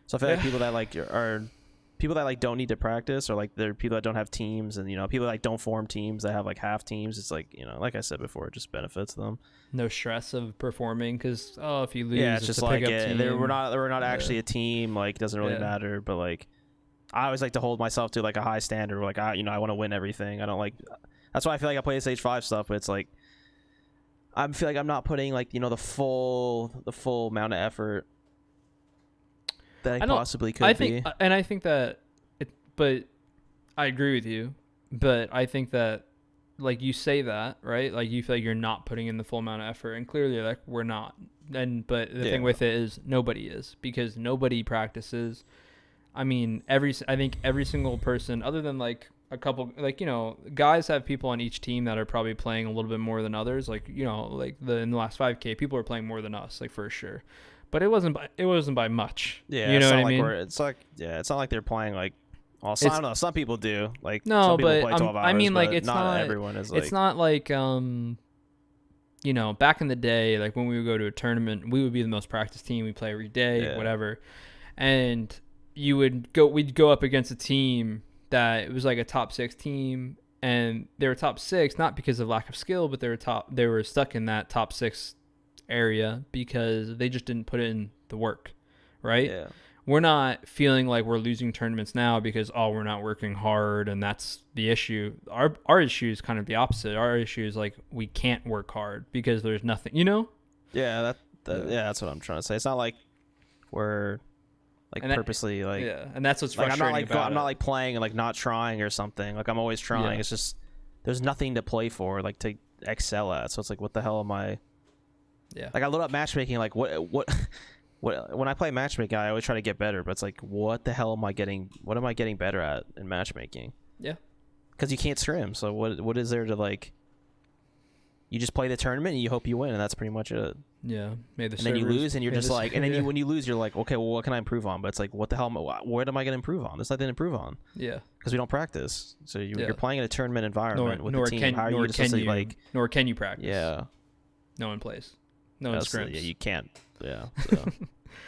So I feel like people that like are people that like don't need to practice, or like they're people that don't have teams, and people that like don't form teams that have like half teams. It's like like I said before, it just benefits them. No stress of performing because if you lose, it's just like we're not actually a team. Like it doesn't really matter. But like I always like to hold myself to like a high standard. Like I want to win everything. I don't like. That's why I feel like I play Stage 5 stuff. But it's like I feel like I'm not putting like the full amount of effort that I possibly could be. And I think that but I agree with you. But I think that, like, you say that, right? Like, you feel like you're not putting in the full amount of effort, and clearly, like, we're not. But the thing with it is nobody is, because nobody practices. I mean, I think every single person, other than like a couple, like, guys have people on each team that are probably playing a little bit more than others. Like, like in the last 5K, people are playing more than us, like, for sure. But it wasn't by much. Yeah, you know what I like mean? It's like it's not like they're playing like. Well, I don't know. Some people do. Like no, some people but play 12 hours, I mean, like, but it's not everyone is. Like, it's not like back in the day, like when we would go to a tournament, we would be the most practiced team. We play every day, whatever, and we'd go up against a team that it was like a top 6 team, and they were top 6 not because of lack of skill, but they were stuck in that top 6 area because they just didn't put in the work, right? Yeah. We're not feeling like we're losing tournaments now because we're not working hard, and that's the issue. Our issue is kind of the opposite. Our issue is like we can't work hard because there's nothing, Yeah, that's what I'm trying to say. It's not like we're like purposely like and that's what's frustrating I'm not like playing and like not trying or something. Like I'm always trying. Yeah. It's just there's nothing to play for, like to excel at. So it's like, what the hell am I? Yeah. Like I load up matchmaking. Like what? When I play matchmaking, I always try to get better, but it's like, what the hell am I getting? What am I getting better at in matchmaking? Yeah, because you can't scrim. So what is there to like? You just play the tournament and you hope you win, and that's pretty much it. Yeah, and then you lose, and you're just like, and then when you lose, you're like, okay, well, what can I improve on? But it's like, what the hell? What am I going to improve on? There's nothing to improve on. Yeah, because we don't practice. So you're playing in a tournament environment with the team. How are you supposed to like? Nor can you practice. Yeah, no one plays. No one scrims. Yeah, you can't. Yeah. So.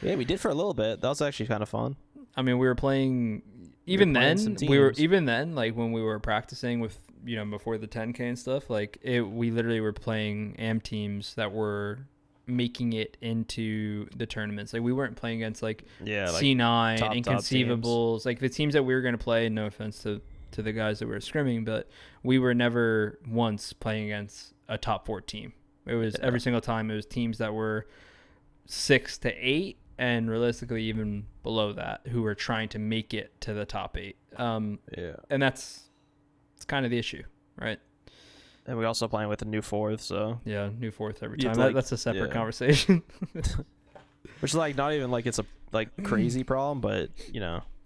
Yeah, we did for a little bit. That was actually kind of fun. I mean, we were playing. Even then, like when we were practicing with before the 10K and stuff. Like we literally were playing AM teams that were making it into the tournaments. Like we weren't playing against like C9, like Inconceivables, like the teams that we were going to play. No offense to the guys that were scrimming, but we were never once playing against a top 4 team. It was every single time it was teams that were 6 to 8 and realistically even below that who were trying to make it to the top 8. And it's kind of the issue, right? And we also playing with a new 4th, so new 4th every time. That's a separate conversation. Which is like not even like it's a like crazy problem, but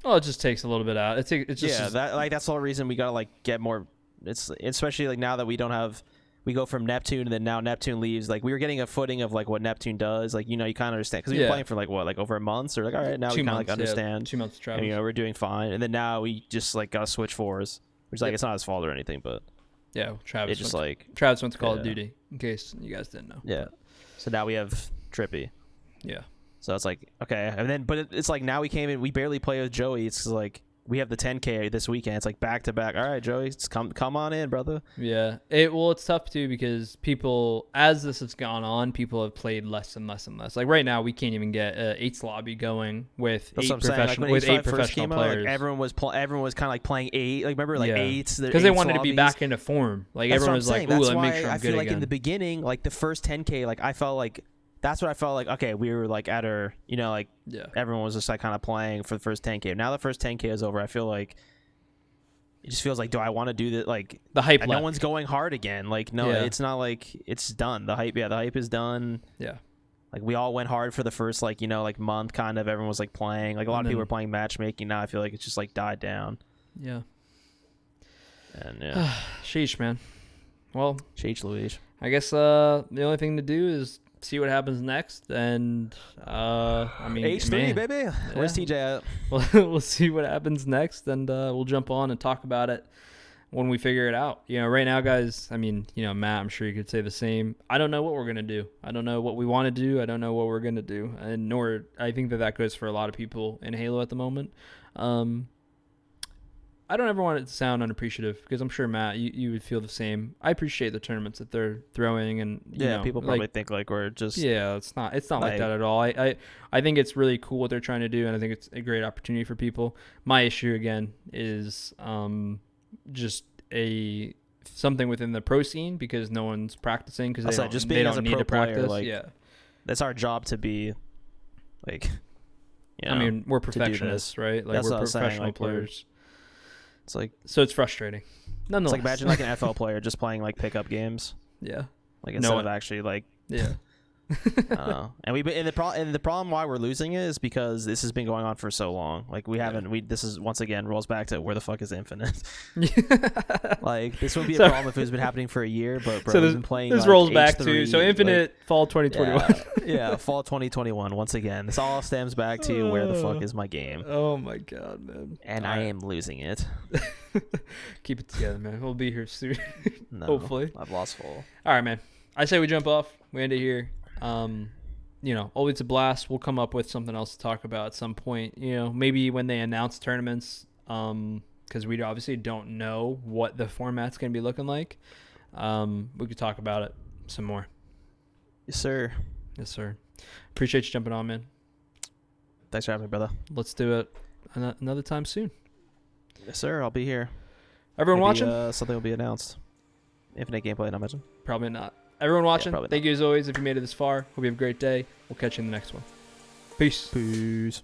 well, it just takes a little bit out. It's just that's the whole reason we gotta like get more. It's especially like now that we don't have. We go from Neptune, and then now Neptune leaves. Like we were getting a footing of like what Neptune does. Like you kind of understand because we were playing for like over a month. So we're like, all right, now we kind of like understand. 2 months of travel. And, we're doing fine. And then now we just like gotta switch 4s, which like it's not his fault or anything, but Travis. It's just Travis went to Call of Duty. In case you guys didn't know. Yeah. So now we have Trippy. Yeah. So it's like okay, and then but it's like now we came in. We barely play with Joey. It's like we have the 10K this weekend. It's like back to back. All right, Joey, just come on in, brother. Yeah. It's tough too because people, as this has gone on, people have played less and less and less. Like right now, we can't even get Eight's lobby going with That's eight what I'm saying. Like, when professional H5 first came out, players. like everyone was kind of like playing 8. Like remember, like Yeah. 8s Because they wanted to be back into form. Like That's everyone what was I'm like, saying. "Ooh, That's let me why make sure I'm I feel good like again." in the beginning, like the first 10K, like I felt like that's what I felt like. Okay, we were like at our, like Yeah. everyone was just like kind of playing for the first 10K. Now the first 10K is over. I feel like it just feels like, do I want to do that? Like The hype and no left. one's going hard again. Like no, Yeah. it's not like it's done. The hype is done. Yeah. Like we all went hard for the first like like month kind of. Everyone was like playing. Like a lot And of people then- were playing matchmaking. Now I feel like it's just like died down. Yeah. And yeah, Sheesh, man. Well, Cheech Louise. I guess the only thing to do is see what happens next, and I mean, H3 man, baby. Where's TJ at? we'll see what happens next, and we'll jump on and talk about it when we figure it out. Right now, guys. I mean, Matt, I'm sure you could say the same. I don't know what we're gonna do. I don't know what we want to do. I don't know what we're gonna do, and nor I think that goes for a lot of people in Halo at the moment. I don't ever want it to sound unappreciative because I'm sure, Matt, you would feel the same. I appreciate the tournaments that they're throwing, and People probably think like we're just it's not like that at all. I think it's really cool what they're trying to do, and I think it's a great opportunity for people. My issue again is just something within the pro scene because no one's practicing because they don't need to practice. Like, that's our job to be like. I mean, we're perfectionists, right? Like That's we're what I'm saying, professional like, players. It's like So it's frustrating. Nonetheless, it's like imagine like an FL player just playing like pickup games, yeah, like instead of actually like yeah. and the problem why we're losing it is because this has been going on for so long. Like this is once again rolls back to where the fuck is Infinite. Like this would be a problem if it was been happening for a year, but bro, we've been playing. This like, rolls back H3, to Infinite fall 2021. Yeah, fall 2021. Once again, this all stems back to where the fuck is my game? Oh my god, man! And I am losing it. Keep it together, man. We'll be here soon. No, hopefully. I've lost full. All right, man. I say we jump off. We end it here. Always a blast. We'll come up with something else to talk about at some point. Maybe when they announce tournaments, because we obviously don't know what the format's going to be looking like. We could talk about it some more. Yes, sir. Yes, sir. Appreciate you jumping on, man. Thanks for having me, brother. Let's do it another time soon. Yes, sir. I'll be here. Everyone Maybe, watching? something will be announced. Infinite gameplay, I imagine. Probably not. Everyone watching, probably thank you as always if you made it this far. Hope you have a great day. We'll catch you in the next one. Peace. Peace.